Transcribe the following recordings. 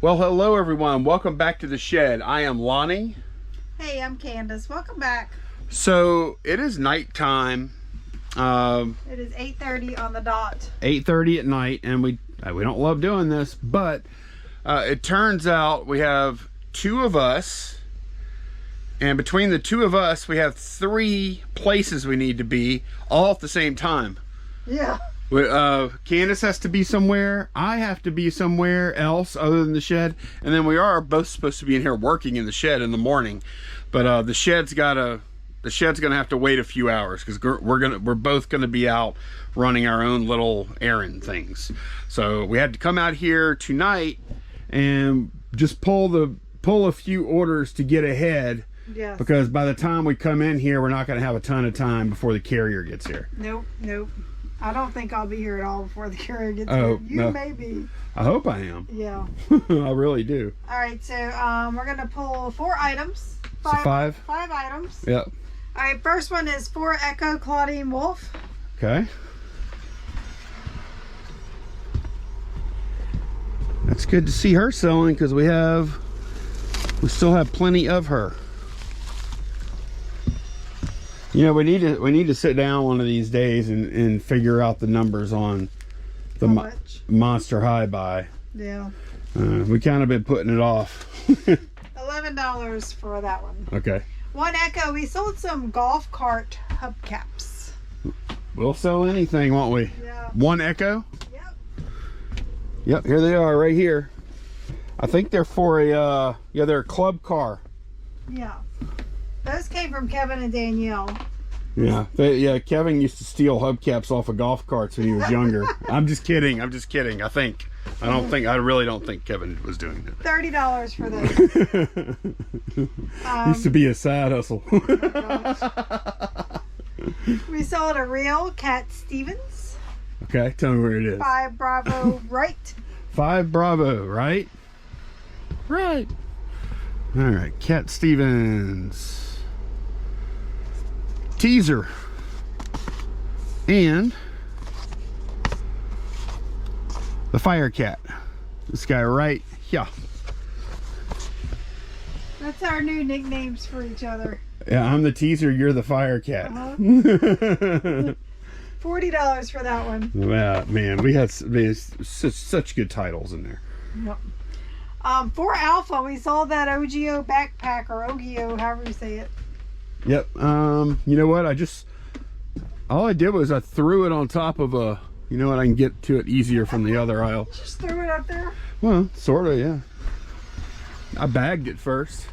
Well, hello everyone. Welcome back to the shed. I am Lonnie. Hey, I'm Candace. Welcome back. So it is nighttime. It is 8:30 on the dot. 8:30 at night, and we don't love doing this, but it turns out we have two of us, and between the two of us, we have three places we need to be all at the same time. Yeah. Candace has to be somewhere. I have to be somewhere else other than the shed, and then we are both supposed to be in here working in the shed in the morning. But the shed's gonna have to wait a few hours because we're both gonna be out running our own little errand things. So we had to come out here tonight and just pull a few orders to get ahead. Yes. Because by the time we come in here, we're not gonna have a ton of time before the carrier gets here. Nope. I don't think I'll be here at all before the carrier gets Oh, here. You no. may be. I hope I am. Yeah. I really do. All right, so we're gonna pull 4 items. Five? 5 items. Yep. All right, first one is 4 Echo Claudine Wolf. Okay. That's good to see her selling because we still have plenty of her. You know, we need to sit down one of these days and figure out the numbers on the Monster High buy. Yeah. We kind of been putting it off. $11 for that one. Okay. 1 Echo. We sold some golf cart hubcaps. We'll sell anything, won't we? Yeah. 1 Echo? Yep. Yep, here they are right here. I think they're for they're a club car. Yeah. Those came from Kevin and Danielle. Yeah, Kevin used to steal hubcaps off of golf carts when he was younger. I'm just kidding. I really don't think Kevin was doing that. $30 for those. Used to be a side hustle. We sold a real Cat Stevens. Okay, tell me where it is. 5 Bravo right. 5 Bravo, right? Right. All right, Cat Stevens. Teaser. And the Fire Cat. This guy right here. That's our new nicknames for each other. Yeah, I'm the teaser, you're the Fire Cat. $40 for that one. Yeah, man, we had such good titles in there. Yep. 4 Alpha, we sold that OGO backpack, or OGO, however you say it. Yep. You know what? All I did was I threw it on top of a. You know what? I can get to it easier from the other aisle. Just threw it up there. Well, sort of, yeah. I bagged it first.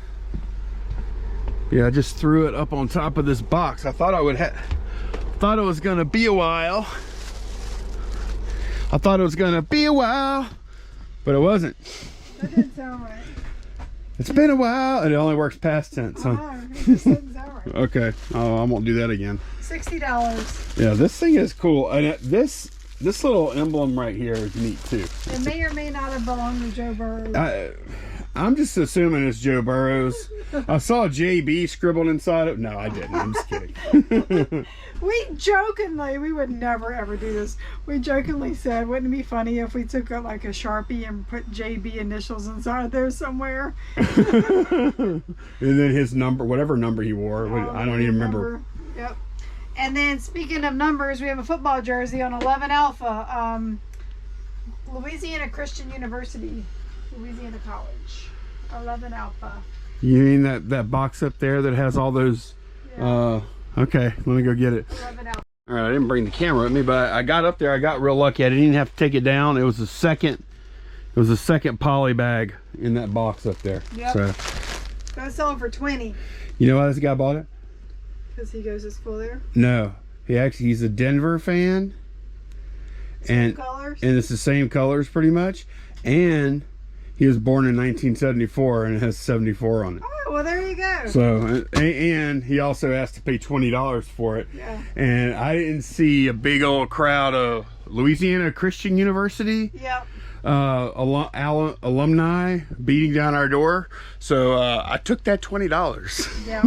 Yeah, I just threw it up on top of this box. I thought thought it was gonna be a while. I thought it was gonna be a while, but it wasn't. That didn't sound right. It's been a while. It only works past tense, huh? It just didn't sound right. Okay. Oh, I won't do that again. $60. Yeah, this thing is cool, and this little emblem right here is neat too. It may or may not have belonged to Joe Burrows. I'm just assuming it's Joe Burrows. I saw JB scribbled inside it. No, I didn't. I'm just kidding. We would never ever do this. We jokingly said, wouldn't it be funny if we took like a Sharpie and put JB initials inside there somewhere? And then his number, whatever number he wore, I don't even remember. Yep. And then speaking of numbers, we have a football jersey on 11 Alpha. Louisiana Christian University, Louisiana College, 11 Alpha. You mean that box up there that has all those? Yeah. Okay, let me go get it. 11 Alpha. All right, I didn't bring the camera with me, but I got up there. I got real lucky. I didn't even have to take it down. It was the second poly bag in that box up there. Yep. So Go sell it for $20. you know why this guy bought it? Because he goes to school there. No, he's a Denver fan. Same colors. And it's the same colors pretty much. And he was born in 1974 and it has 74 on it. Oh, well, there you go. So, and he also asked to pay $20 for it. Yeah. And I didn't see a big old crowd of Louisiana Christian University Yep. alumni beating down our door. So I took that $20. Yeah.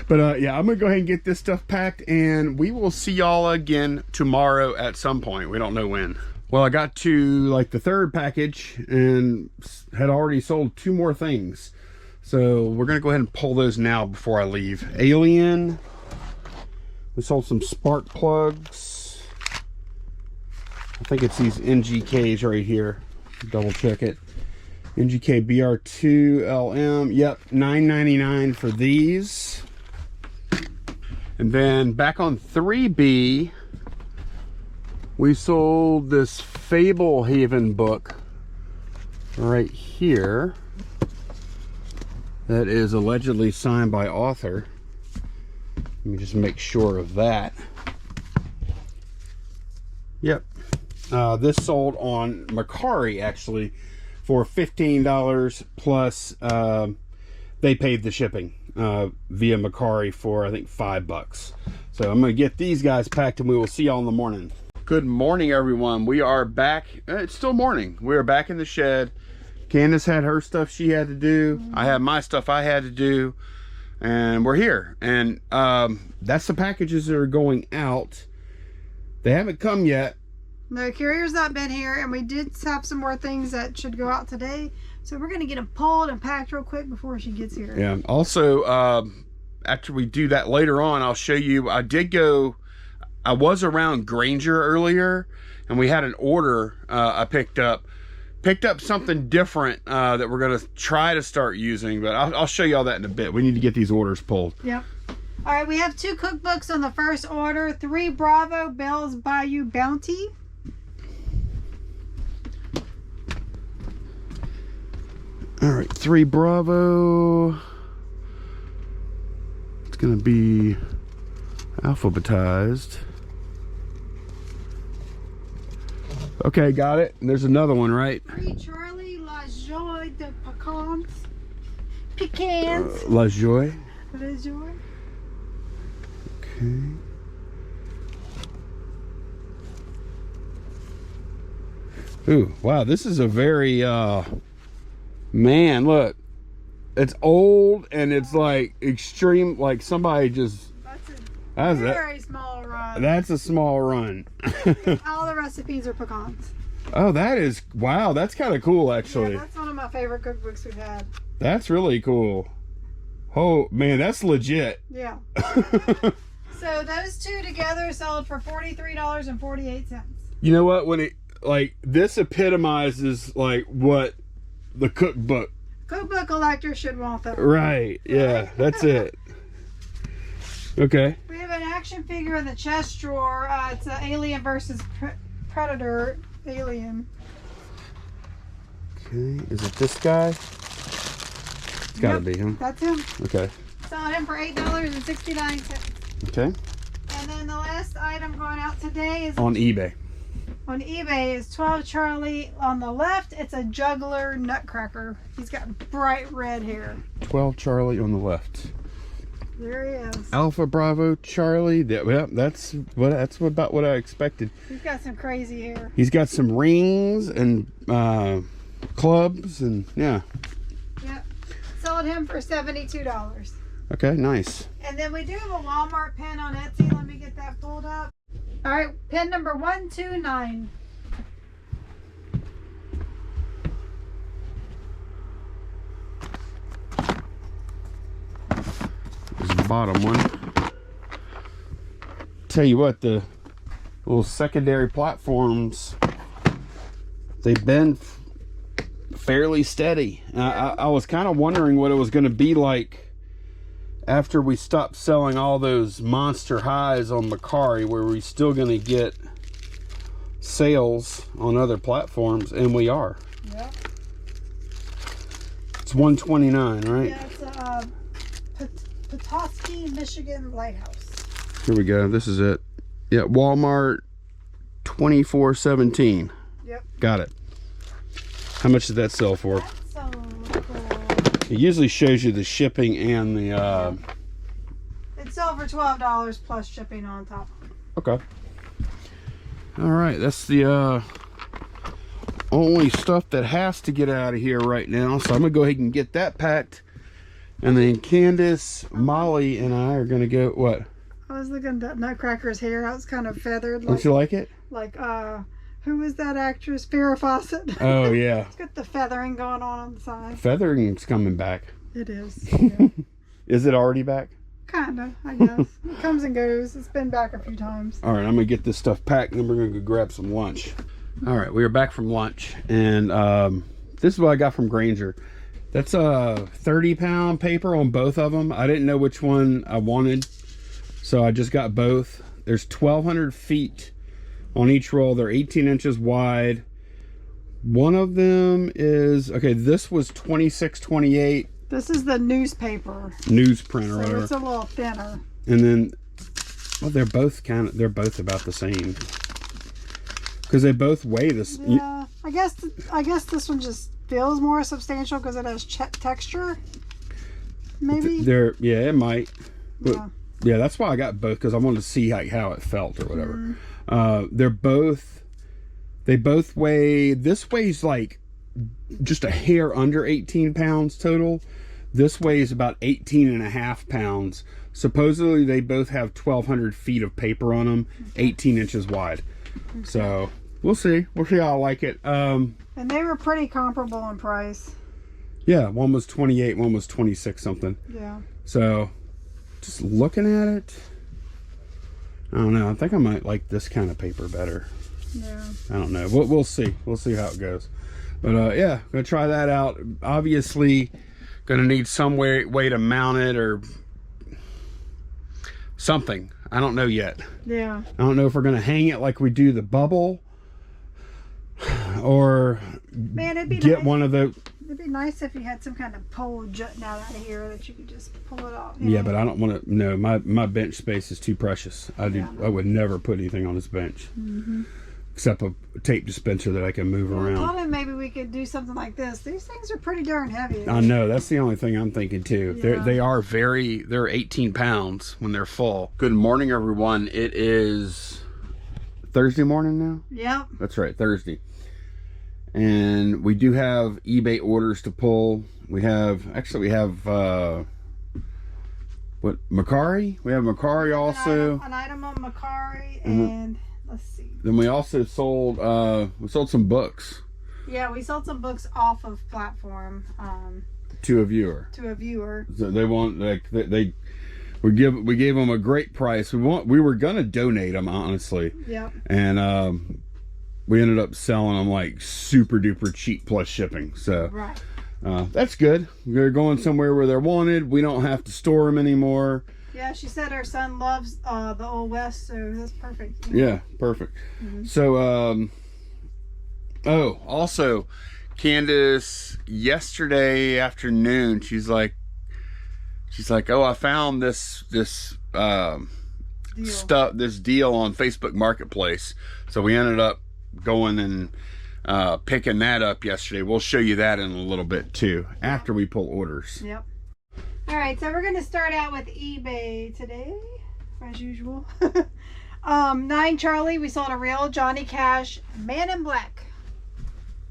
But yeah, I'm gonna go ahead and get this stuff packed, and we will see y'all again tomorrow at some point. We don't know when. Well, I got to like the third package and had already sold 2 more things. So we're gonna go ahead and pull those now before I leave. Alien. We sold some spark plugs. I think it's these NGKs right here. Double check it. NGK BR2 LM. Yep, $9.99 for these. And then back on 3B, we sold this Fablehaven book right here that is allegedly signed by author. Let me just make sure of that. Yep. This sold on Mercari actually for $15 plus they paid the shipping via Mercari for I think $5. So I'm gonna get these guys packed and we will see y'all in the morning. Good morning, everyone. We are back. It's still morning. We are back in the shed. Candace had her stuff she had to do. I had my stuff I had to do. And we're here. And that's the packages that are going out. They haven't come yet. The carrier's not been here, and we did have some more things that should go out today. So we're going to get them pulled and packed real quick before she gets here. Yeah. Also, after we do that later on, I'll show you. I was around Granger earlier, and we had an order I picked up something different that we're going to try to start using, but I'll show you all that in a bit. We need to get these orders pulled. Yep. All right, we have 2 cookbooks on the first order. 3 Bravo Bell's Bayou Bounty. All right, 3 Bravo. It's going to be alphabetized. Okay, got it. And there's another one, right? 3 Charlie La Joie de Pecans. La Joie. La Joie. Okay. Ooh, wow, this is a very, man, look. It's old and it's like extreme, like somebody just... That's a very small run. That's a small run. All the recipes are pecans. Oh, that is, wow, that's kind of cool actually. Yeah, that's one of my favorite cookbooks we've had. That's really cool. Oh, man, that's legit. Yeah. So those 2 together sold for $43.48. You know what? When it, like, this epitomizes, like, what the cookbook collector should want them. Right. Yeah, that's it. Okay. We have an action figure in the chest drawer. It's an Alien versus Predator Alien. Okay. Is it this guy? It's gotta be him. That's him. Okay. Selling him for $8.69. Okay. And then the last item going out today is on eBay. On eBay is 12 Charlie. On the left, it's a juggler nutcracker. He's got bright red hair. 12 Charlie on the left. There he is. Alpha Bravo Charlie. Yeah, that's about what I expected. He's got some crazy hair. He's got some rings and clubs and yeah. Yep. Sold him for $72. Okay, nice. And then we do have a Walmart pin on Etsy. Let me get that pulled up. All right, pin number 129. This is the bottom one. Tell you what, the little secondary platforms, they've been fairly steady. I was kind of wondering what it was going to be like after we stopped selling all those monster highs on Mercari. Were we still going to get sales on other platforms? And we are. Yep. It's 129, right? Yeah, it's a Petoskey, Michigan Lighthouse. Here we go. This is it. Yeah, Walmart 24.17. Yep. Got it. How much did that sell for? That sold for... It usually shows you the shipping and the It sold for $12 plus shipping on top. Okay. All right, that's the only stuff that has to get out of here right now. So I'm gonna go ahead and get that packed. And then Candace, Molly, and I are gonna go, what? I was looking at Nutcracker's hair. It was kind of feathered. Don't you like it? Like Who is that actress? Farrah Fawcett. Oh yeah. It's got the feathering going on the side. Feathering's coming back. It is. Yeah. Is it already back? Kinda, I guess. It comes and goes. It's been back a few times. All right, I'm gonna get this stuff packed and then we're gonna go grab some lunch. All right, we are back from lunch, and this is what I got from Grainger. That's a 30-pound paper on both of them. I didn't know which one I wanted, so I just got both. There's 1,200 feet on each roll. They're 18 inches wide. One of them is, okay, this was 26-28. This is the newspaper. Newsprint or So whatever. it's a little thinner. And then, well, they're both about the same. Because they both weigh this. Yeah, I guess this one just feels more substantial because it has texture. Maybe. Yeah, it might. But, Yeah. yeah, that's why I got both, because I wanted to see how it felt or whatever. Mm-hmm. They both weigh, this weighs like just a hair under 18 pounds total. This weighs about 18 and a half pounds. Supposedly they both have 1,200 feet of paper on them, 18 inches wide. Okay. So we'll see how I like it. And they were pretty comparable in price. Yeah, one was 28, one was 26 something. Yeah. So just looking at it, I don't know, I think I might like this kind of paper better. Yeah. I don't know, we'll see how it goes. But yeah, gonna try that out. Obviously gonna need some way to mount it or something. I don't know yet. Yeah. I don't know if we're gonna hang it like we do the bubble, or Man, it'd be get nice. one of the. It'd be nice if you had some kind of pole jutting out of here that you could just pull it off. Yeah, but I don't want to. No, my bench space is too precious. I Yeah. would never put anything on this bench, Mm-hmm. except a tape dispenser that I can move I around. thought maybe we could do something like this. These things are pretty darn heavy. I know, that's the only thing I'm thinking too. Yeah. They're 18 pounds when they're full. Good morning, everyone. It is Thursday morning now. Yep. That's right, Thursday. And we do have eBay orders to pull. We have what, Macari? We have Macari also. An item on Macari, Mhm. and let's see. Then we also sold some books Yeah, we sold some books off of platform to a viewer. to a viewer. So they want, like, we gave them a great price. We were gonna donate them, honestly, Yep. and we ended up selling them like super duper cheap plus shipping. So Right. that's good. They're going somewhere where they're wanted. We don't have to store them anymore. Yeah, she said her son loves the Old West, so that's perfect. Yeah, perfect. Mhm. So also Candace, yesterday afternoon, she's like, oh, I found this Deal. this deal on Facebook Marketplace. So we ended up going and picking that up yesterday. We'll show you that in a little bit too, after we pull orders. Yep. All right, so we're going to start out with eBay today, as usual. 9 Charlie, we sold a real Johnny Cash Man in Black.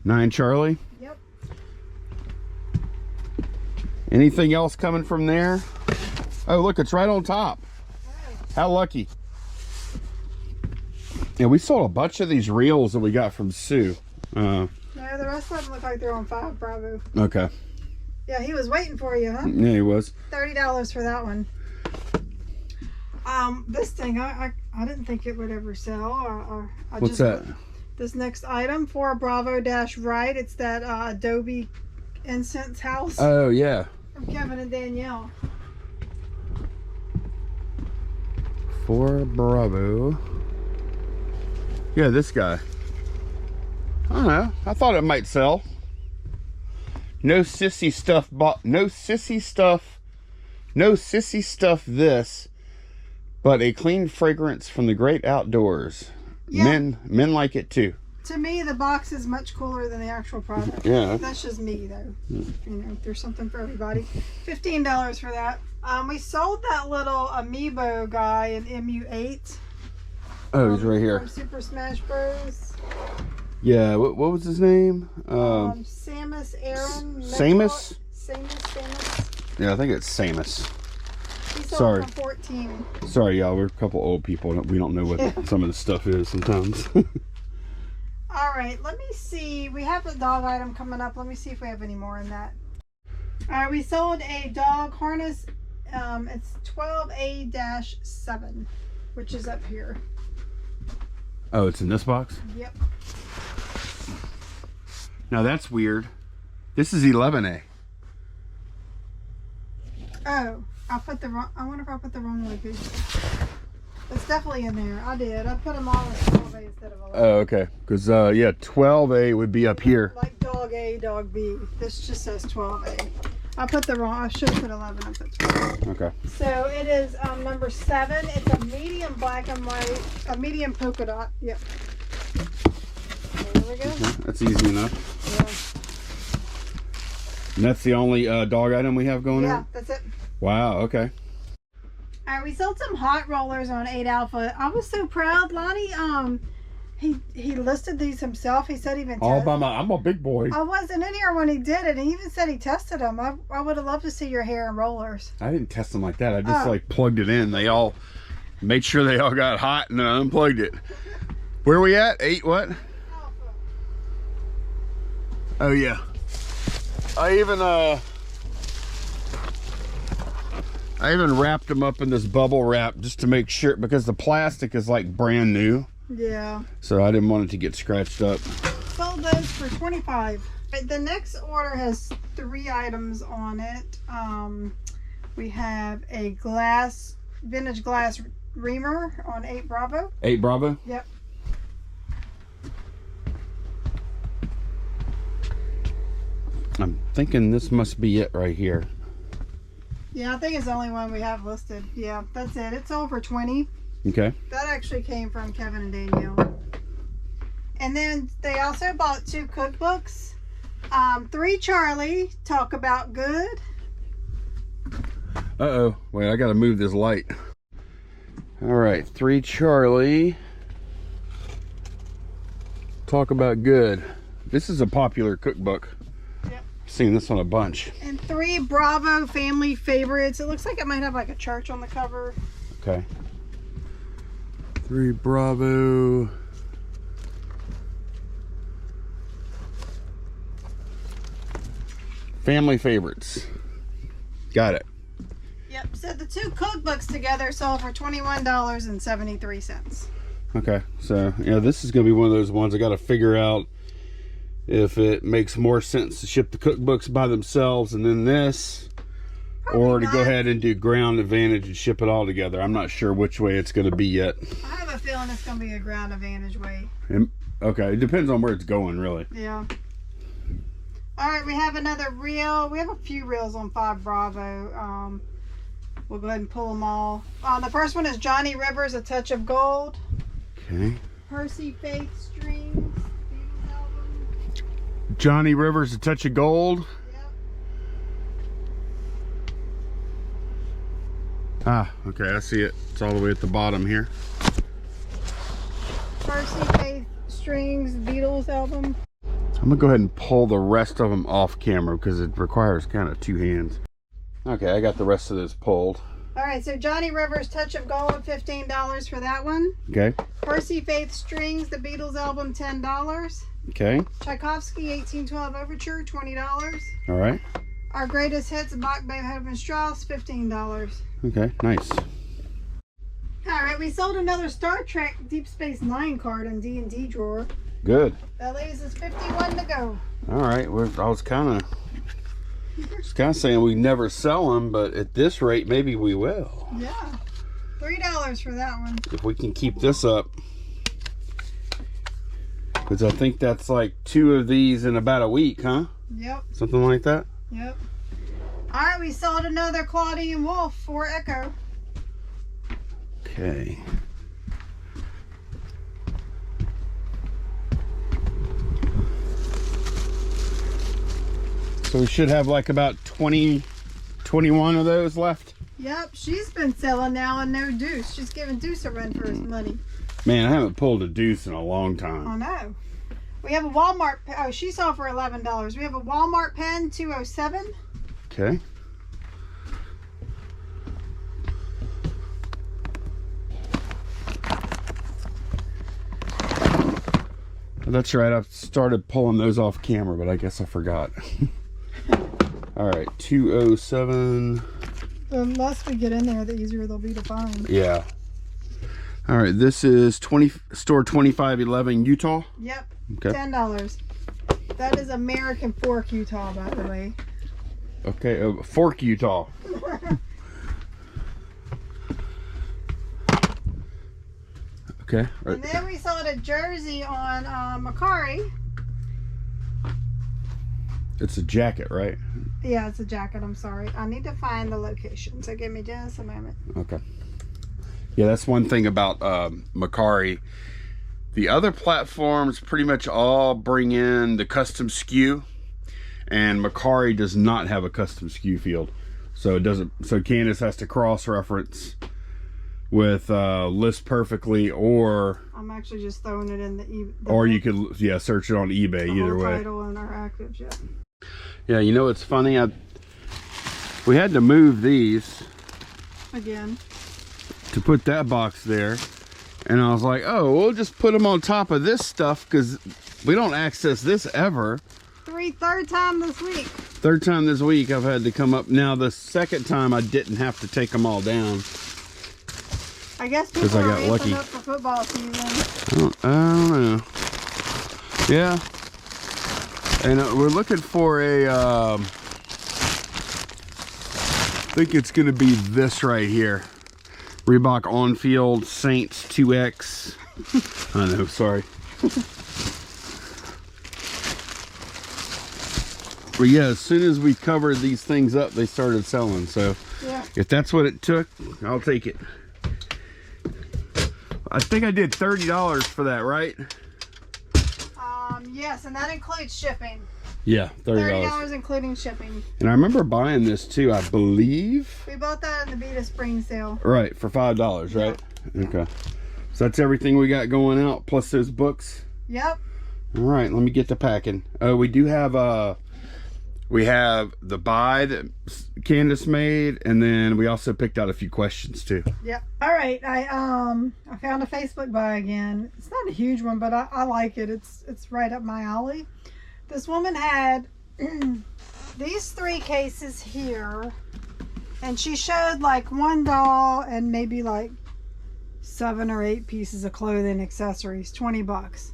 9 Charlie. Yep. Anything else coming from there? Oh, look, it's right on top. How lucky. Yeah, we sold a bunch of these reels that we got from Sue. No, the rest of them look like they're on 5 Bravo. Okay. Yeah, he was waiting for you, huh? Yeah, he was. $30 for that one. This thing, I didn't think it would ever sell. What's that? This next item, for Bravo Dash Right. It's that Adobe Incense House Oh, yeah. from Kevin and Danielle. For Bravo. Yeah, this guy. I don't know. I thought it might sell. No sissy stuff this, but a clean fragrance from the great outdoors. Yeah. Men like it too. To me, the box is much cooler than the actual product. Yeah. That's just me, though. You know, there's something for everybody. $15 for that. We sold that little amiibo guy in MU8. Oh, he's right here. From Super Smash Bros. Yeah, what was his name? Samus Aran. Samus? Samus. Yeah, I think it's Samus. He sold Sorry. for 14. Sorry, y'all. We're a couple old people. We don't know what some of the stuff is sometimes. All right, let me see. We have a dog item coming up. Let me see if we have any more in that. All right, we sold a dog harness. It's 12A-7, which is up here. Oh, it's in this box? Yep. Now that's weird. This is 11A. Oh, I wonder if I put the wrong location. It's definitely in there. I did. I put them all in 12A instead of 11. Oh, okay. Because, yeah, 12A would be up here. Like dog A, dog B. This just says 12A. I put the wrong, I should have put 11. I put 12. Okay. So it is number 7. It's a medium black and white, a medium polka dot. Yep. There we go. That's easy enough. Yeah. And that's the only dog item we have going Yeah, on? that's it. Wow, okay. All right, we sold some hot rollers on 8 Alpha. I was so proud. Lonnie, he listed these himself. He said even All by my, I'm a big boy. I wasn't in here when he did it. He even said he tested them. I would have loved to see your hair and rollers. I didn't test them like that. I just like plugged it in. They all made sure they all got hot and then I unplugged it. Where are we at? 8 what? Alpha. Oh yeah. I even wrapped them up in this bubble wrap just to make sure, because the plastic is like brand new. Yeah. So I didn't want it to get scratched up. Sold those for $25. The next order has 3 items on it. We have a vintage glass reamer on 8 Bravo. 8 Bravo? Yep. I'm thinking this must be it right here. Yeah, I think it's the only one we have listed. Yeah, that's it. It's sold for $20. Okay. That actually came from Kevin and Danielle. And then they also bought 2 cookbooks. 3 Charlie, Talk About Good. Uh-oh. Wait, I gotta move this light. All right, 3 Charlie, Talk About Good. This is a popular cookbook. Yep. I've seen this one a bunch. And 3 Bravo Family Favorites. It looks like it might have like a church on the cover. Okay. 3 Bravo. Family Favorites. Got it. Yep, so the 2 cookbooks together sold for $21.73. Okay, so yeah, this is gonna be one of those ones I gotta figure out if it makes more sense to ship the cookbooks by themselves and then this, or to go ahead and do Ground Advantage and ship it all together. I'm not sure which way it's gonna be yet. I have a feeling it's going to be a Ground Advantage way. Okay, it depends on where it's going, really. Yeah. All right, we have another reel. We have a few reels on 5 Bravo. We'll go ahead and pull them all. The first one is Johnny Rivers, A Touch of Gold. Okay. Percy Faith Strings, Beatles album. Johnny Rivers, A Touch of Gold. Yep. Ah, okay, I see it. It's all the way at the bottom here. Percy Faith Strings, Beatles album. I'm gonna go ahead and pull the rest of them off camera because it requires kind of 2 hands. Okay, I got the rest of this pulled. All right, so Johnny Rivers, Touch of Gold, $15 for that one. Okay. Percy Faith Strings, the Beatles album, $10. Okay. Tchaikovsky, 1812 Overture, $20. All right. Our Greatest Hits, Bach, Beethoven, Strauss, $15. Okay, nice. All right, we sold another Star Trek Deep Space Nine card in D&D drawer. Good. That leaves us 51 to go. All right. I was kind of saying we never sell them, but at this rate, maybe we will. Yeah. $3 for that one. If we can keep this up. Because I think that's like 2 of these in about a week, huh? Yep. Something like that? Yep. All right, we sold another Claudine Wolf for Echo. Okay. So we should have like about 20, 21 of those left. Yep, she's been selling now and no Deuce. She's giving Deuce a run for his money. Man, I haven't pulled a Deuce in a long time. Oh no. We have a Walmart, oh, she sold for $11. We have a Walmart pen, 207. Okay. That's right. I started pulling those off camera, but I guess I forgot. All right, 207. The less we get in there, the easier they'll be to find. Yeah. All right, this is store 2511 Utah. Yep. Okay. $10. That is American Fork, Utah, by the way. Okay, Fork, Utah. Okay. Right. And then we saw the jersey on Macari. It's a jacket, right? Yeah, it's a jacket. I'm sorry. I need to find the location, so give me just a moment. Okay. Yeah, that's one thing about Macari. The other platforms pretty much all bring in the custom SKU, and Macari does not have a custom SKU field, so it doesn't. So Candace has to cross-reference with List Perfectly, or I'm actually just throwing it in the or you could search it on eBay. Either way. Title and our actives, yeah. Yeah, you know it's funny. We had to move these Again. to put that box there, and I was like, oh, we'll just put them on top of this stuff because we don't access this ever. Third time this week. Third time this week I've had to come up. Now the second time I didn't have to take them all down. I guess people I are got ramping lucky. up for football season. I don't know. Yeah. And we're looking for a, I think it's going to be this right here. Reebok On-Field Saints 2X. I know, sorry. But yeah, as soon as we covered these things up, they started selling. So Yeah. if that's what it took, I'll take it. I think I did $30 for that, right? Yes, and that includes shipping. Yeah, $30. $30 including shipping. And I remember buying this too, I believe. We bought that in the Beta Spring sale. Right, for $5, right? Yeah. Okay. So that's everything we got going out, plus those books. Yep. All right, let me get to packing. We do have we have the buy that Candace made, and then we also picked out a few questions too. Yep. All right. I found a Facebook buy again. It's not a huge one, but I like it. It's right up my alley. This woman had these 3 cases here, and she showed like one doll and maybe like 7 or 8 pieces of clothing, accessories, $20.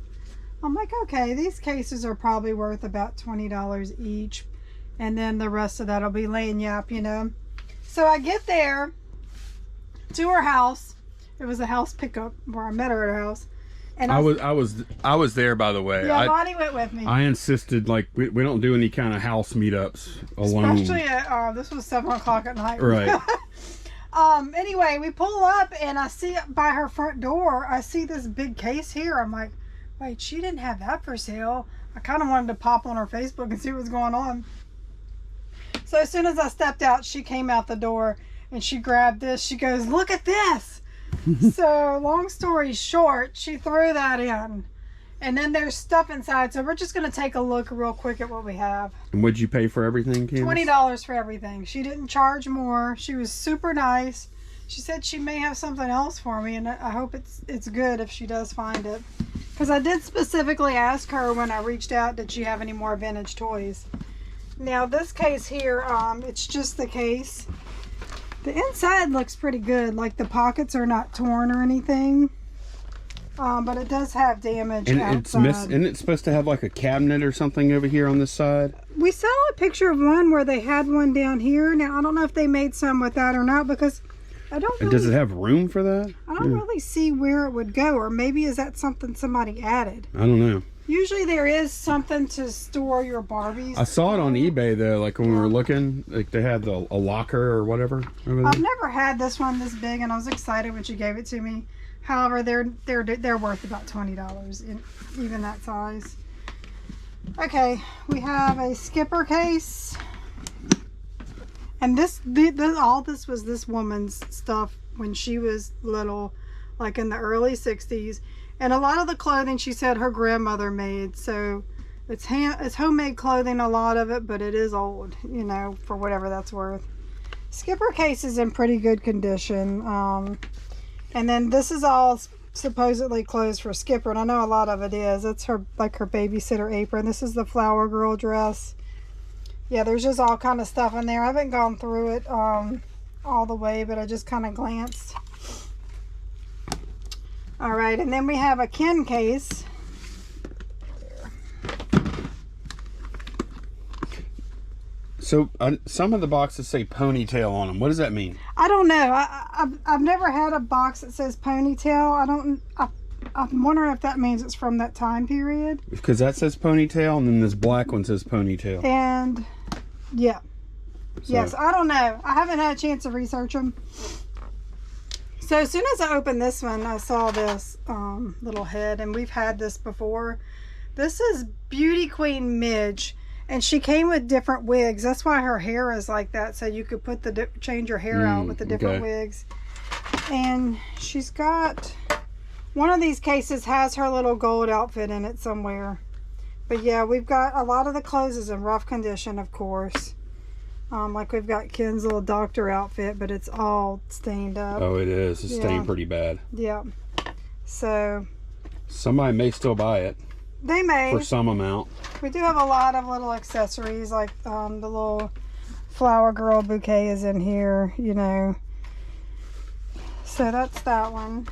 I'm like, okay, these cases are probably worth about $20 each. And then the rest of that will be laying yap, you know. So I get there to her house. It was a house pickup where I met her at her house. And I was there, by the way. Yeah, Bonnie went with me. I insisted, like, we don't do any kind of house meetups alone. Especially at, this was 7 o'clock at night. Right. Anyway, we pull up and I see by her front door, I see this big case here. I'm like, wait, she didn't have that for sale. I kind of wanted to pop on her Facebook and see what's going on. So as soon as I stepped out, she came out the door and she grabbed this. She goes, look at this. So long story short, she threw that in. And then there's stuff inside. So we're just going to take a look real quick at what we have. And what'd you pay for everything, Candace? $20 for everything. She didn't charge more. She was super nice. She said she may have something else for me, and I hope it's good if she does find it. Because I did specifically ask her when I reached out, did she have any more vintage toys? Now this case here, it's just the case. The inside looks pretty good. Like the pockets are not torn or anything. But it does have damage outside. Isn't it supposed to have like a cabinet or something over here on this side? We saw a picture of one where they had one down here. Now I don't know if they made some with that or not, because I don't really, and does it have room for that? I don't really see where it would go. Or maybe is that something somebody added? I don't know. Usually there is something to store your Barbies. I saw it on eBay though, like when we were looking, like they had a locker or whatever over there. I've never had this one this big, and I was excited when she gave it to me. However, they're worth about $20 in even that size. Okay, we have a skipper case, and all this was this woman's stuff when she was little, like in the early 60s. And a lot of the clothing, she said, her grandmother made. So it's homemade clothing, a lot of it, but it is old, you know, for whatever that's worth. Skipper case is in pretty good condition. And then this is all supposedly clothes for Skipper, and I know a lot of it is. It's her, like, her babysitter apron. This is the flower girl dress. Yeah, there's just all kind of stuff in there. I haven't gone through it all the way, but I just kind of glanced. All right, and then we have a Ken case. So some of the boxes say ponytail on them. What does that mean? I don't know. I've never had a box that says ponytail. I'm wondering if that means it's from that time period. Because that says ponytail, and then this black one says ponytail. And yeah. So. Yes, I don't know. I haven't had a chance to research them. So as soon as I opened this one, I saw this little head, and we've had this before. This is Beauty Queen Midge, and she came with different wigs. That's why her hair is like that, so you could put the change your hair out with the different wigs. And she's got one of these cases has her little gold outfit in it somewhere. But yeah, we've got a lot of the clothes is in rough condition, of course. Like we've got Ken's little doctor outfit, but it's all stained up. Oh, it is. It's stained pretty bad. Yeah. So somebody may still buy it. They may. For some amount. We do have a lot of little accessories, like the little flower girl bouquet is in here, you know. So that's that one.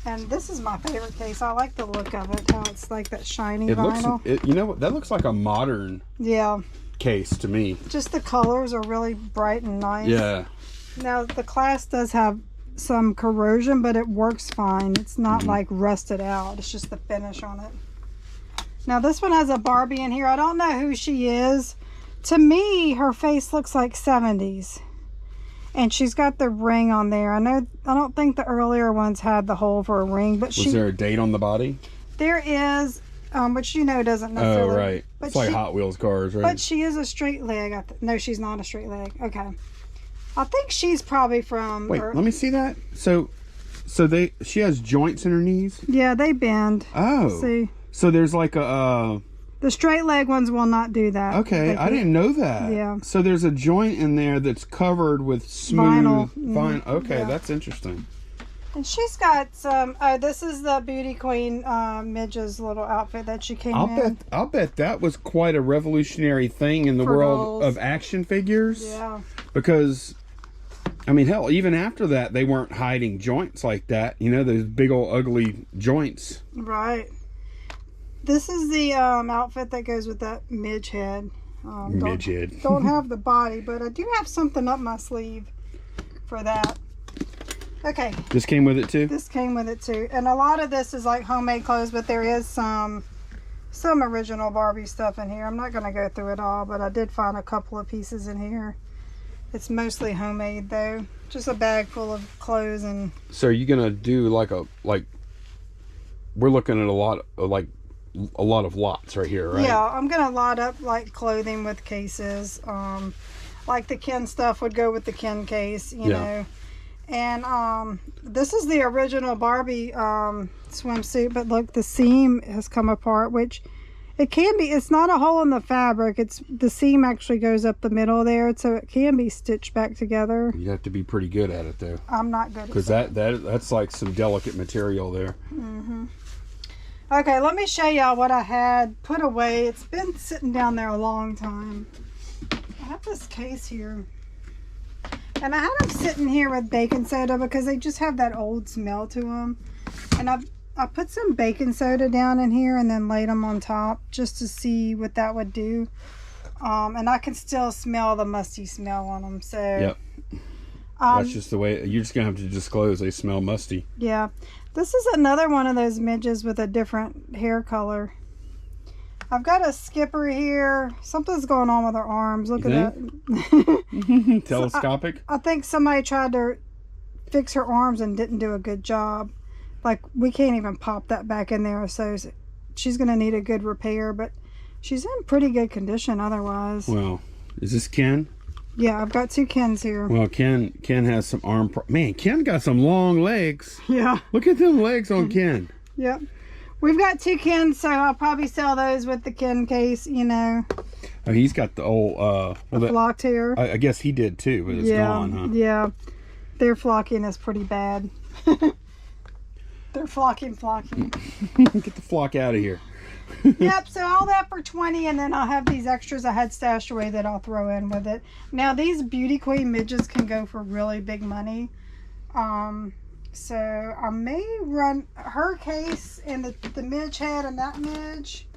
And this is my favorite case. I like the look of it, how it's like that shiny vinyl. You know what? That looks like a modern case to me. Just the colors are really bright and nice. Yeah. Now, the glass does have some corrosion, but it works fine. It's not like rusted out. It's just the finish on it. Now, this one has a Barbie in here. I don't know who she is. To me, her face looks like 70s. And she's got the ring on there. I don't think the earlier ones had the hole for a ring, but Was there a date on the body? There is, which you know doesn't necessarily. Oh, right. But it's like Hot Wheels cars, right? But she is a straight leg. No, she's not a straight leg. Okay. I think she's probably from. Wait, let me see that. So she has joints in her knees. Yeah, they bend. Oh. See. So there's like a. The straight leg ones will not do that. Okay, I didn't know that. Yeah. So there's a joint in there that's covered with smooth vinyl. Okay, that's interesting. And she's got some. Oh, this is the Beauty Queen Midge's little outfit that she came in. I'll bet that was quite a revolutionary thing in the world of action figures. Yeah. Because, I mean, hell, even after that, they weren't hiding joints like that. You know, those big old ugly joints. Right. This is the outfit that goes with that Midge head. Midge head. Don't have the body, but I do have something up my sleeve for that. Okay. This came with it too? This came with it too. And a lot of this is like homemade clothes, but there is some original Barbie stuff in here. I'm not going to go through it all, but I did find a couple of pieces in here. It's mostly homemade though. Just a bag full of clothes. And so are you going to do like we're looking at a lot of lots right here, right? Yeah, I'm going to lot up like clothing with cases. Like the Ken stuff would go with the Ken case, you know. And this is the original Barbie swimsuit, but look, the seam has come apart, which it can be. It's not a hole in the fabric. It's the seam actually goes up the middle there, so it can be stitched back together. You have to be pretty good at it, though. I'm not good at it. Because that's like some delicate material there. Mm-hmm. Okay, let me show y'all what I had put away. It's been sitting down there a long time. I have this case here. And I had them sitting here with baking soda because they just have that old smell to them. And I put some baking soda down in here and then laid them on top just to see what that would do. And I can still smell the musty smell on them. So yep. That's just the way. You're just gonna have to disclose they smell musty. Yeah. This is another one of those midges with a different hair color. I've got a Skipper here. Something's going on with her arms. Look at that. Telescopic? So I think somebody tried to fix her arms and didn't do a good job. Like, we can't even pop that back in there. So she's going to need a good repair. But she's in pretty good condition otherwise. Well, is this Ken? Yeah, I've got two Kens here. Well, Ken has some arm... Man, Ken got some long legs. Yeah. Look at them legs on Ken. Yep. We've got two Kens, so I'll probably sell those with the Ken case, you know. Oh, he's got the old... flocked hair. I guess he did too, but it's gone, huh? Yeah. Their flocking is pretty bad. They're flocking. Get the flock out of here. Yep, so all that for 20, and then I'll have these extras I had stashed away that I'll throw in with it. Now these Beauty Queen midges can go for really big money. So I may run her case and the midge head and that midge.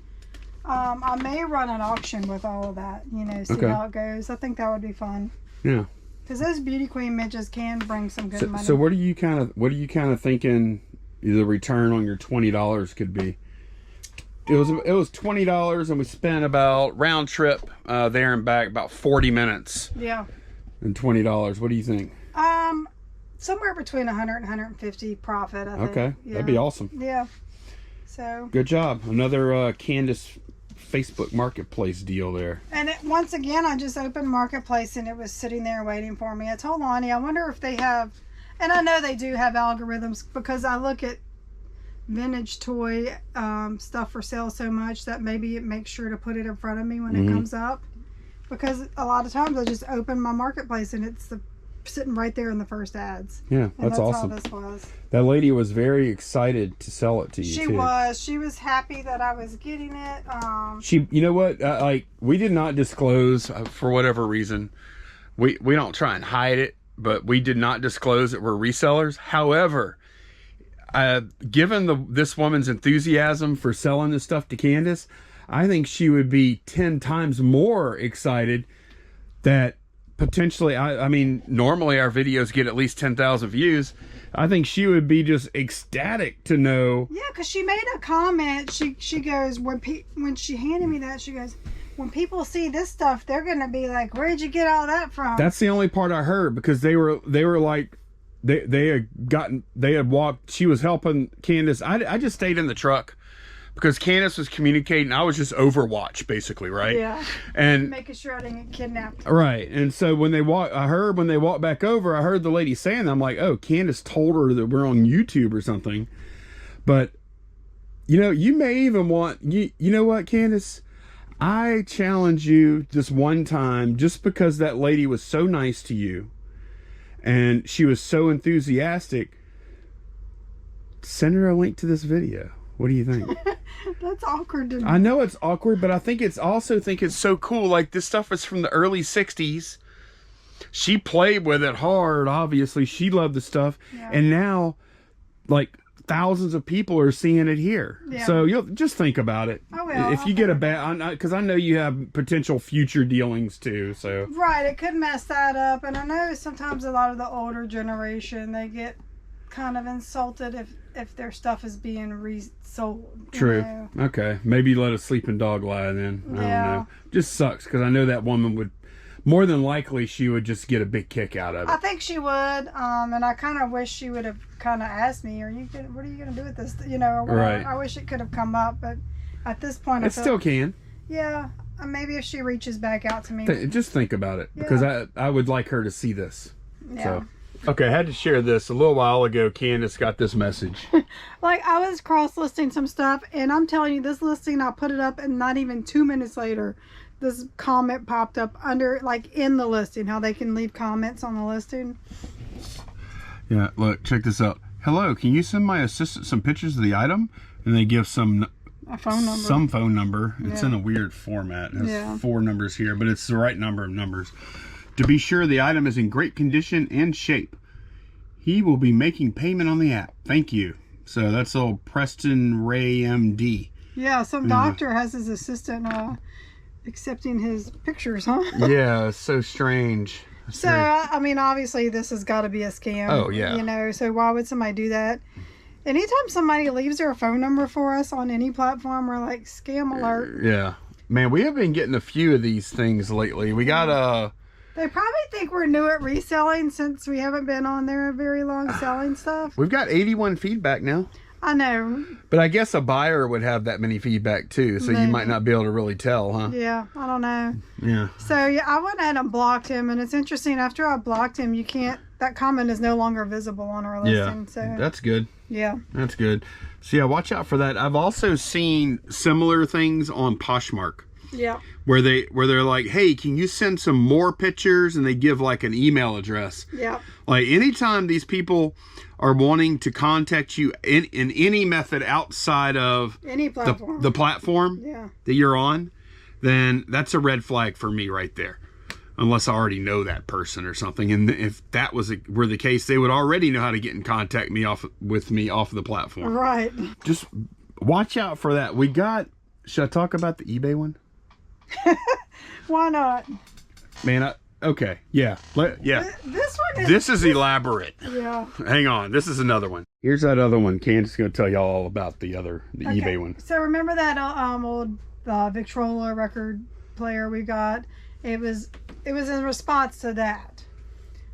I may run an auction with all of that, you know, see how it goes. I think that would be fun. Yeah. Because those Beauty Queen midges can bring some good money. So what are you kind of thinking the return on your $20 could be? It was $20, and we spent about round trip there and back about 40 minutes. Yeah. And $20. What do you think? Somewhere between 100 and 150 profit, I think. Okay, yeah. that'd be awesome. Yeah. So. Good job. Another Candace Facebook Marketplace deal there. And once again, I just opened Marketplace, and it was sitting there waiting for me. I told Lonnie, I wonder if they have, and I know they do have algorithms, because I look at vintage toy stuff for sale so much that maybe it makes sure to put it in front of me when it comes up, because a lot of times I just open my Marketplace and it's sitting right there in the first ads. Yeah, that's awesome. How this was. That lady was very excited to sell it to you. She was happy that I was getting it. You know what, like, we did not disclose for whatever reason. We don't try and hide it, but we did not disclose that we're resellers. However, given this woman's enthusiasm for selling this stuff to Candace, I think she would be 10 times more excited that potentially, I mean, normally our videos get at least 10,000 views. I think she would be just ecstatic to know. Yeah, because she made a comment. She goes, when she handed me that, she goes, when people see this stuff, they're going to be like, where'd you get all that from? That's the only part I heard, because they were like, They had walked. She was helping Candace. I just stayed in the truck because Candace was communicating. I was just Overwatch, basically, right? Yeah. And making sure I didn't get kidnapped. Right. And so when they walked back over, I heard the lady saying that. I'm like, oh, Candace told her that we're on YouTube or something. But you know, you may even want you know what, Candace? I challenge you this one time, just because that lady was so nice to you. And she was so enthusiastic. Send her a link to this video. What do you think? That's awkward to me. I know it's awkward, but I think it's so cool. Like, this stuff is from the early 60s. She played with it hard, obviously. She loved the stuff. Yeah. And now, like, thousands of people are seeing it here. Yeah. So you'll just think about it. I will. If you get a bad, because I know you have potential future dealings too. So right, it could mess that up, and I know sometimes a lot of the older generation, they get kind of insulted if their stuff is being resold. True. You know? Okay, maybe let a sleeping dog lie then. I don't know. Just sucks, because I know that woman would. More than likely, she would just get a big kick out of it. I think she would, and I kind of wish she would have kind of asked me, what are you going to do with this? You know, right. I wish it could have come up, but at this point, it still can. Yeah, maybe if she reaches back out to me. Just think about it, because I would like her to see this. Yeah. So. Okay, I had to share this. A little while ago, Candace got this message. Like, I was cross-listing some stuff, and I'm telling you, this listing, I put it up, and not even 2 minutes later, this comment popped up under, like, in the listing, how they can leave comments on the listing. Yeah, look, check this out. Hello, can you send my assistant some pictures of the item? And they give a phone number. Some phone number. It's in a weird format. It has 4 numbers here, but it's the right number of numbers. To be sure the item is in great condition and shape. He will be making payment on the app. Thank you. So that's old Preston Ray MD. Yeah, some doctor has his assistant accepting his pictures, huh? Yeah, it's so strange. So, I mean, obviously this has got to be a scam. Oh, yeah. You know, so why would somebody do that? Anytime somebody leaves their phone number for us on any platform, we're like, scam alert. Yeah. Man, we have been getting a few of these things lately. We got They probably think we're new at reselling since we haven't been on there very long selling stuff. We've got 81 feedback now. I know. But I guess a buyer would have that many feedback too, so you might not be able to really tell, huh? Yeah, I don't know. Yeah. So yeah, I went ahead and blocked him, and it's interesting, after I blocked him, that comment is no longer visible on our listing. Yeah, so that's good. Yeah. That's good. So yeah, watch out for that. I've also seen similar things on Poshmark. Yeah. where they're like, hey, can you send some more pictures? And they give like an email address. Yeah. Like anytime these people are wanting to contact you in any method outside of Any platform. the platform Yeah. that you're on, then that's a red flag for me right there. Unless I already know that person or something. And if that were the case, they would already know how to get in contact with me off of the platform. Right. Just watch out for that. Should I talk about the eBay one? Why not? Man, okay. Yeah. This one is... This is elaborate. Yeah. Hang on. This is another one. Here's that other one. Candace is going to tell y'all all about the eBay one. So remember that old Victrola record player we got? It was in response to that.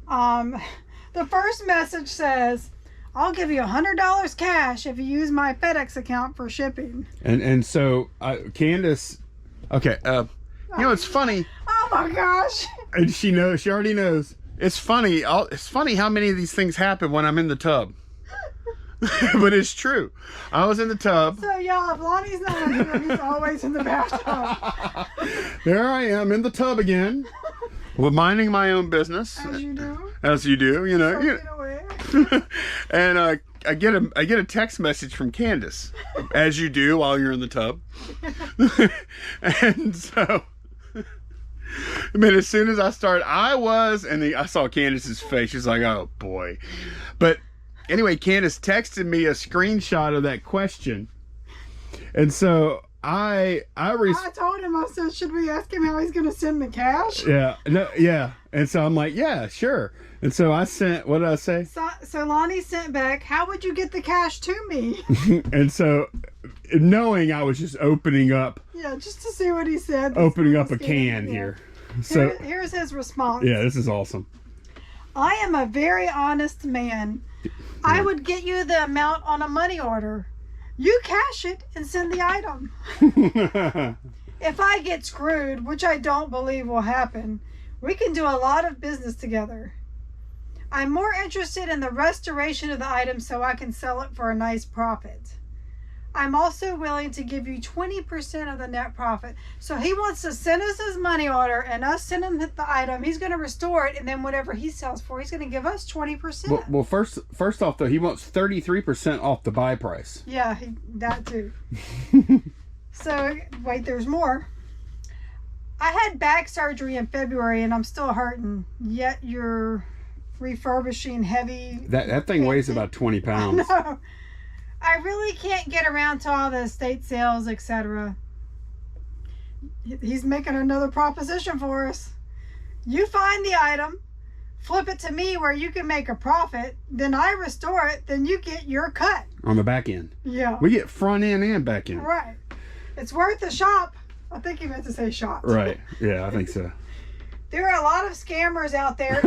The first message says, I'll give you $100 cash if you use my FedEx account for shipping. And so Candace, okay, it's funny. Oh my gosh. And she already knows. It's funny. It's funny how many of these things happen when I'm in the tub. But it's true. I was in the tub. So y'all, if Lonnie's not in here, he's always in the bathtub. There I am in the tub again. Well, minding my own business. As you do. As you do, you know. Soaking away. And I get a text message from Candace, as you do while you're in the tub. And so, I mean, as soon as I started, I saw Candace's face. She's like, oh boy. But anyway, Candace texted me a screenshot of that question. And so I told him, I said, should we ask him how he's going to send the cash? Yeah. No, yeah. And so I'm like, yeah, sure. And so I sent, what did I say? So Lonnie sent back, how would you get the cash to me? And so, knowing I was just opening up. Yeah, just to see what he said. Opening up a can here. So here's his response. Yeah, this is awesome. I am a very honest man. I would get you the amount on a money order. You cash it and send the item. If I get screwed, which I don't believe will happen, we can do a lot of business together. I'm more interested in the restoration of the item so I can sell it for a nice profit. I'm also willing to give you 20% of the net profit. So he wants to send us his money order and us send him the item. He's going to restore it, and then whatever he sells for, he's going to give us 20%. Well, first off, though, he wants 33% off the buy price. Yeah, that too. So, wait, there's more. I had back surgery in February, and I'm still hurting. Yet you're refurbishing heavy... That thing weighs about 20 pounds. No. I really can't get around to all the estate sales, etc. He's making another proposition for us. You find the item, flip it to me where you can make a profit, then I restore it, then you get your cut. On the back end. Yeah. We get front end and back end. Right. It's worth a shop. I think he meant to say shop. Right. Yeah, I think so. There are a lot of scammers out there.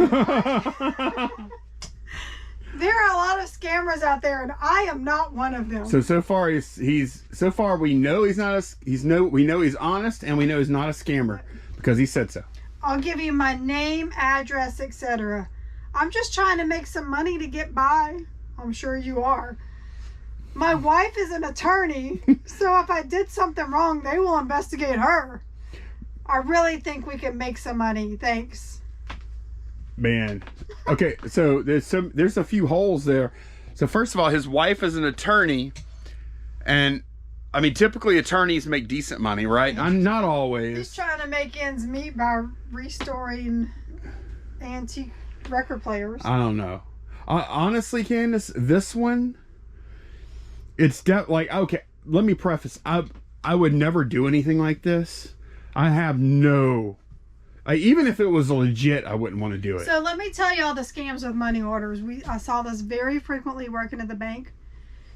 There are a lot of scammers out there, and I am not one of them. So far we know he's not we know he's honest, and we know he's not a scammer because he said so. I'll give you my name, address, etc. I'm just trying to make some money to get by. I'm sure you are. My wife is an attorney, so if I did something wrong, they will investigate her. I really think we can make some money. Thanks. Man. Okay, so there's a few holes there. So first of all, his wife is an attorney, and I mean typically attorneys make decent money, right? I'm not always. He's trying to make ends meet by restoring antique record players. I don't know. Honestly, Candace, this one, it's like, okay, let me preface. I would never do anything like this. I have no... even if it was legit, I wouldn't want to do it. So let me tell you all the scams with money orders. I saw this very frequently working at the bank.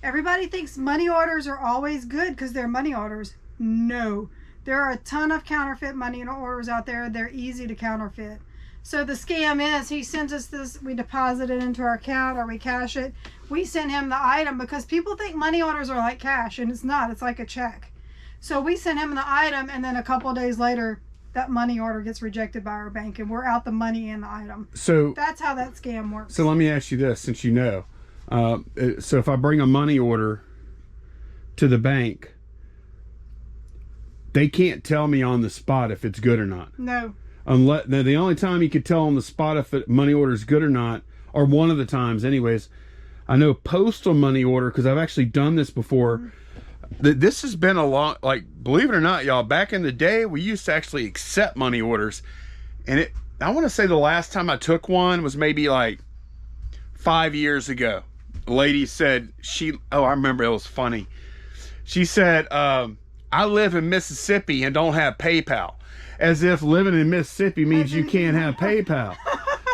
Everybody thinks money orders are always good because they're money orders. No. There are a ton of counterfeit money orders out there. They're easy to counterfeit. So the scam is he sends us this, we deposit it into our account or we cash it. We send him the item because people think money orders are like cash, and it's not. It's like a check. So we send him the item, and then a couple of days later, that money order gets rejected by our bank, and we're out the money and the item. So that's how that scam works. So let me ask you this, since you know. So if I bring a money order to the bank, they can't tell me on the spot if it's good or not. No. Unless the only time you could tell on the spot if a money order is good or not, or one of the times, anyways. I know postal money order because I've actually done this before. This has been a long, like, believe it or not, y'all, back in the day, we used to actually accept money orders. And I want to say the last time I took one was maybe like 5 years ago. The lady said, I remember, it was funny. She said, I live in Mississippi and don't have PayPal. As if living in Mississippi means you can't have PayPal.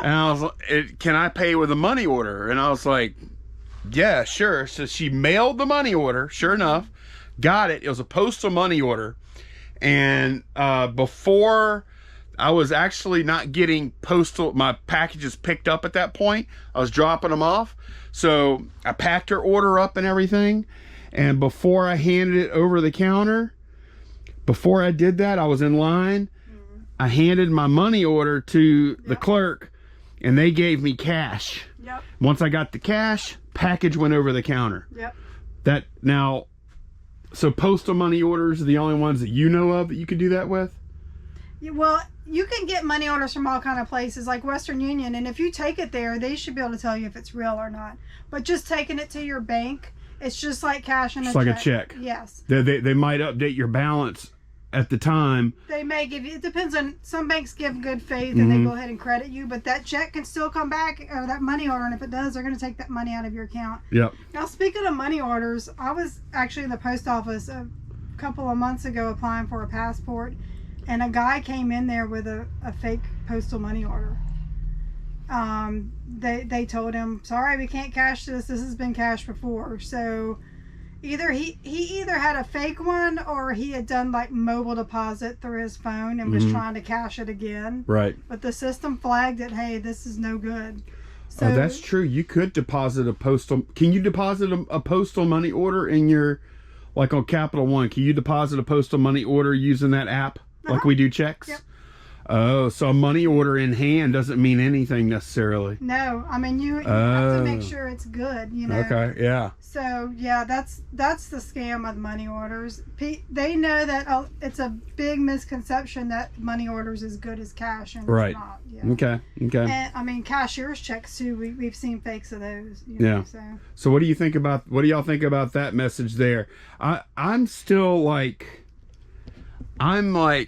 And I was like, can I pay with a money order? And I was like, yeah, sure. So she mailed the money order, sure enough. Got it. It was a postal money order. And before I was actually not getting my packages picked up at that point, I was dropping them off. So I packed her order up and everything. And before I handed it over the counter, before I did that, I was in line. I handed my money order to the clerk, and they gave me cash. Yep. Once I got the cash, package went over the counter. Yep. So postal money orders are the only ones that you know of that you could do that with? Well, you can get money orders from all kind of places like Western Union, and if you take it there, they should be able to tell you if it's real or not. But just taking it to your bank, it's just like cashing a check. Yes. They might update your balance at the time. They may give you, it depends on, some banks give good faith and they go ahead and credit you, but that check can still come back, or that money order, and if it does, they're going to take that money out of your account. Yep. Now, speaking of money orders, I was actually in the post office a couple of months ago applying for a passport, and a guy came in there with a fake postal money order. They told him, sorry, we can't cash this has been cashed before. So either he either had a fake one, or he had done like mobile deposit through his phone and was trying to cash it again. Right. But the system flagged it, hey, this is no good. So that's true. You could deposit a postal. Can you deposit a postal money order in your, like on Capital One? Can you deposit a postal money order using that app like we do checks? Yep. Oh, so a money order in hand doesn't mean anything necessarily. No, I mean you have to make sure it's good, you know. Okay, yeah. So yeah, that's the scam with money orders. They know that it's a big misconception that money orders is good as cash, and right. It's not. Yeah. Okay. And I mean cashier's checks too. We've seen fakes of those. You know, So what do you think about? What do y'all think about that message there? I'm still like, I'm about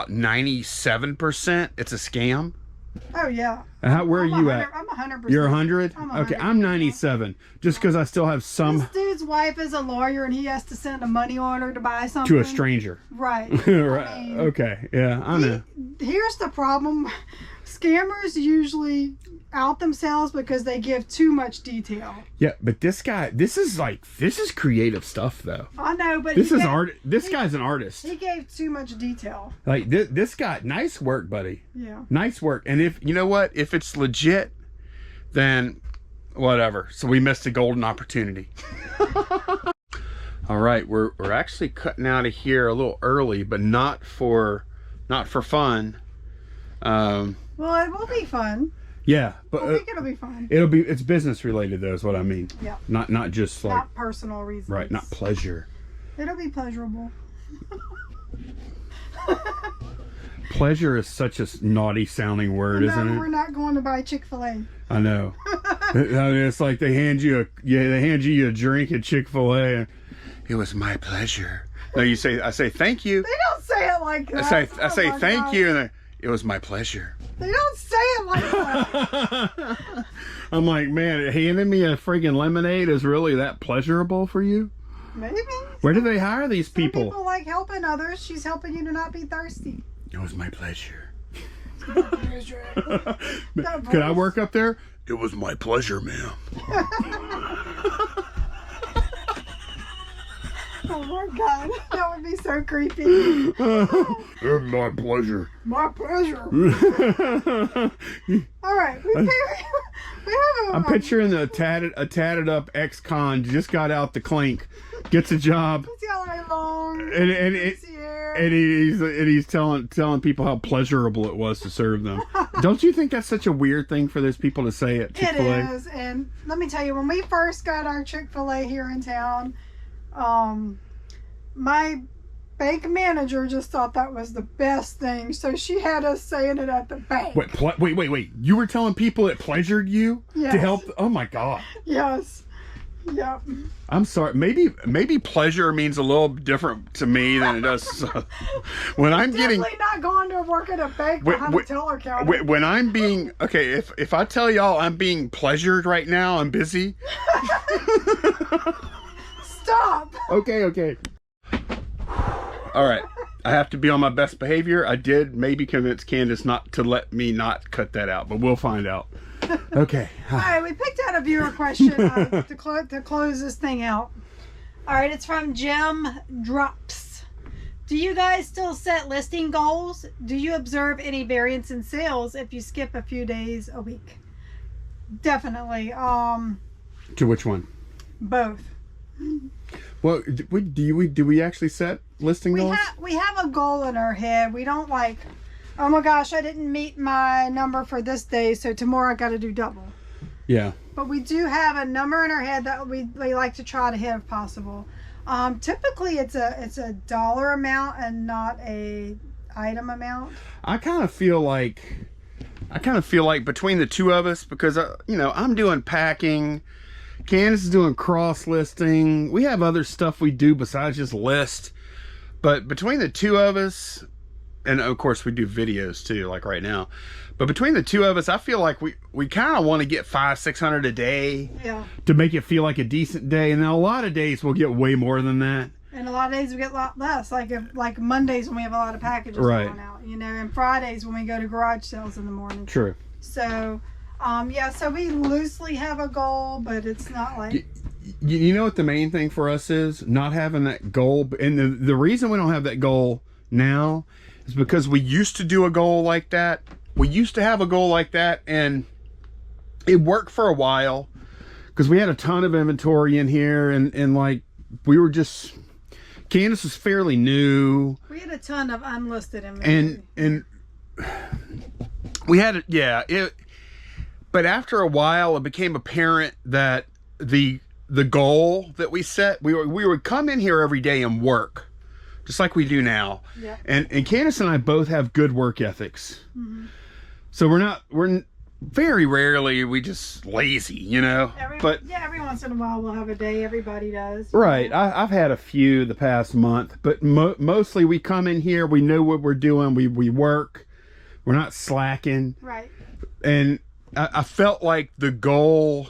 97% it's a scam. Oh yeah. Where are you at? I'm 100%. You're 100? Okay, I'm 97. Just because I still have some. This dude's wife is a lawyer, and he has to send a money order to buy something to a stranger. Right. Right. I mean, okay. Yeah, I know. Here's the problem: scammers usually out themselves because they give too much detail. Yeah, but this is creative stuff though. I know, but this is art. This guy's an artist. He gave too much detail. Like this guy, nice work, buddy. Yeah. Nice work. And if you know what, if it's legit, then whatever. So we missed a golden opportunity. All right, we're actually cutting out of here a little early, but not for fun. Well, it will be fun. Yeah, but I think it'll be fun. It's business related though, is what I mean. Yeah. Not just like not personal reasons. Right, not pleasure. It'll be pleasurable. Pleasure is such a naughty sounding word, isn't it? We're not going to buy Chick-fil-A. I know. I mean, it's like they hand you a drink at Chick-fil-A. And, it was my pleasure. No, I say thank you. They don't say it like that. I say thank you, and it was my pleasure. They don't say it like that. I'm like, man, handing me a friggin' lemonade is really that pleasurable for you? Maybe. Where do they hire these people? Some people like helping others. She's helping you to not be thirsty. It was my pleasure. Could I work up there? It was my pleasure, ma'am. Oh my God, that would be so creepy. It's my pleasure. My pleasure. All right, we have I'm picturing a tatted up ex-con just got out the clink, gets a job, he's got like long, and he's telling people how pleasurable it was to serve them. Don't you think that's such a weird thing for those people to say at Chick-fil-A? It is, and let me tell you, when we first got our Chick-fil-A here in town, my bank manager just thought that was the best thing, so she had us saying it at the bank. Wait. You were telling people it pleasured you Yes. to help? Oh my God. Yes. Yep. I'm sorry. Maybe pleasure means a little different to me than it does. When I'm getting, Definitely not going to work at a bank behind a teller counter. when I'm being, okay, if I tell y'all I'm being pleasured right now, I'm busy. Stop. Okay. All right. I have to be on my best behavior. I did maybe convince Candace not to let me not cut that out, but we'll find out. Okay. All right, we picked out a viewer question to close this thing out. All right, it's from Jim Drops. Do you guys still set listing goals? Do you observe any variance in sales if you skip a few days a week? Definitely. To which one? Both. Well, do we actually set listing goals? We have a goal in our head. We don't like, oh my gosh, I didn't meet my number for this day, so tomorrow I got to do double. Yeah. But we do have a number in our head that we like to try to hit if possible. Typically it's a dollar amount and not a item amount. I kind of feel like between the two of us, because I'm doing packing, Candace is doing cross listing. We have other stuff we do besides just list. But between the two of us, and of course we do videos too, like right now. But between the two of us, I feel like we kind of want to get 500-600 a day. Yeah. To make it feel like a decent day. And then a lot of days we'll get way more than that. And a lot of days we get a lot less. Like Mondays when we have a lot of packages going out, and Fridays when we go to garage sales in the morning. True. So, so we loosely have a goal, but it's not like... You know what the main thing for us is? Not having that goal. And the reason we don't have that goal now is because we used to do a goal like that. We used to have a goal like that, and it worked for a while because we had a ton of inventory in here, and like we were just... Candace was fairly new. We had a ton of unlisted inventory. And we had but after a while it became apparent that the goal that we set, we would come in here every day and work just like we do now. Yeah. And Candace and I both have good work ethics. Mm-hmm. So we're very rarely we just lazy, but every once in a while we'll have a day. Everybody does. Right. I've had a few the past month, but mostly we come in here, we know what we're doing, we work, we're not slacking. Right. And I felt like the goal,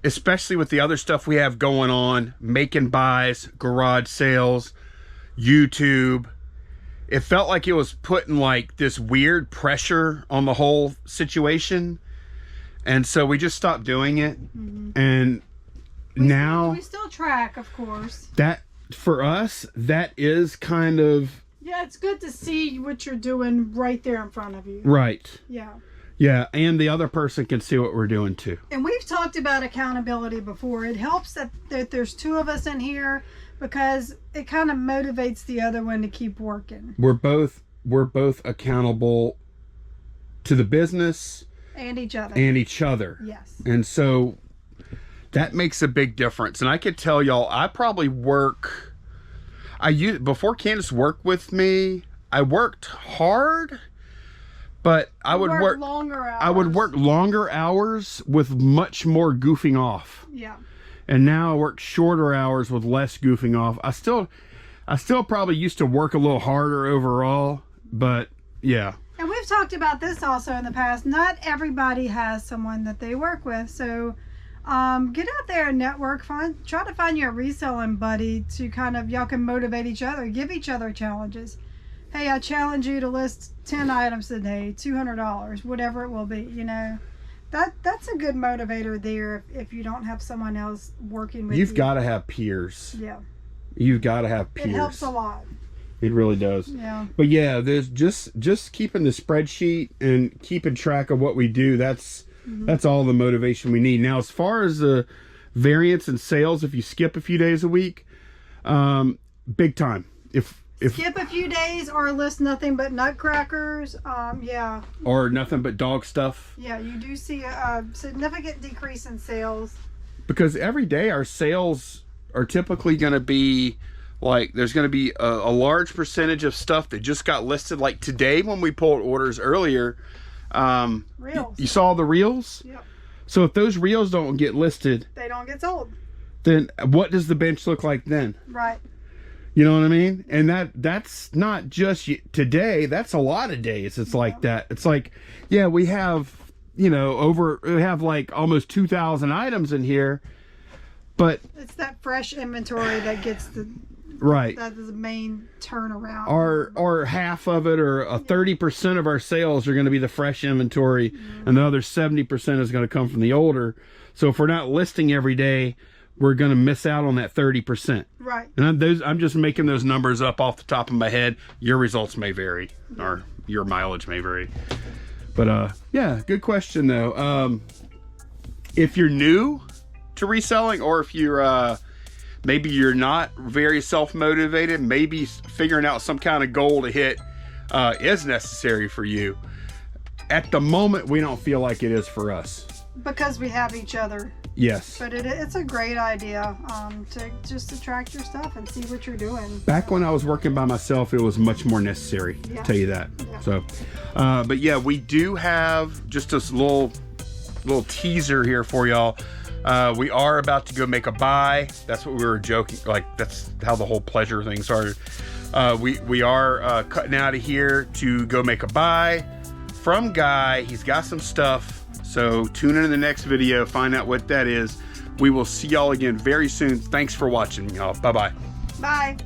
especially with the other stuff we have going on, making buys, garage sales, YouTube, it felt like it was putting like this weird pressure on the whole situation. And so we just stopped doing it. Mm-hmm. And now we still track, of course. That for us, that is kind of... Yeah, it's good to see what you're doing right there in front of you. Right. Yeah. Yeah, and the other person can see what we're doing too. And we've talked about accountability before. It helps that there's two of us in here because it kind of motivates the other one to keep working. We're both accountable to the business and each other. Yes. And so that makes a big difference. And I could tell y'all, I probably before Candace worked with me, I worked hard, but I would work longer hours. I would work longer hours with much more goofing off. Yeah. And now I work shorter hours with less goofing off. I still probably used to work a little harder overall, but yeah. And we've talked about this also in the past. Not everybody has someone that they work with. So get out there and network. Try to find you a reselling buddy to y'all can motivate each other. Give each other challenges. Hey, I challenge you to list 10 items a day, $200, whatever it will be, That's a good motivator there if you don't have someone else working with you. You've got to have peers. Yeah. You've got to have peers. It helps a lot. It really does. Yeah. But yeah, there's just keeping the spreadsheet and keeping track of what we do. That's all the motivation we need. Now, as far as the variance in sales, if you skip a few days a week, big time. If skip a few days or list nothing but nutcrackers, yeah. Or nothing but dog stuff. Yeah, you do see a significant decrease in sales. Because every day our sales are typically going to be like, there's going to be a large percentage of stuff that just got listed. Like today when we pulled orders earlier, Reels. you saw the reels? Yep. So if those reels don't get listed, They don't get sold. then what does the bench look like then? Right. You know what I mean? And that's not just today. That's a lot of days. It's like that. It's like, yeah, we have, you know, we have like almost 2,000 items in here, but It's that fresh inventory that gets right. that is the main turnaround. Or half of it, or 30% of our sales are going to be the fresh inventory, and the other 70% is going to come from the older. So if we're not listing every day, we're going to miss out on that 30%. Right. And I'm just making those numbers up off the top of my head. Your results may vary, or your mileage may vary. But yeah, good question though. If you're new to reselling, or if you're maybe you're not very self-motivated, maybe figuring out some kind of goal to hit is necessary for you. At the moment, we don't feel like it is for us. Because we have each other. Yes. But it's a great idea to just track your stuff and see what you're doing. Back when I was working by myself, it was much more necessary. Yeah. Tell you that. Yeah. So, but yeah, we do have just this little teaser here for y'all. We are about to go make a buy. That's what we were joking. Like, that's how the whole pleasure thing started. We are cutting out of here to go make a buy from Guy. He's got some stuff. So tune in the next video, find out what that is. We will see y'all again very soon. Thanks for watching, y'all. Bye-bye. Bye.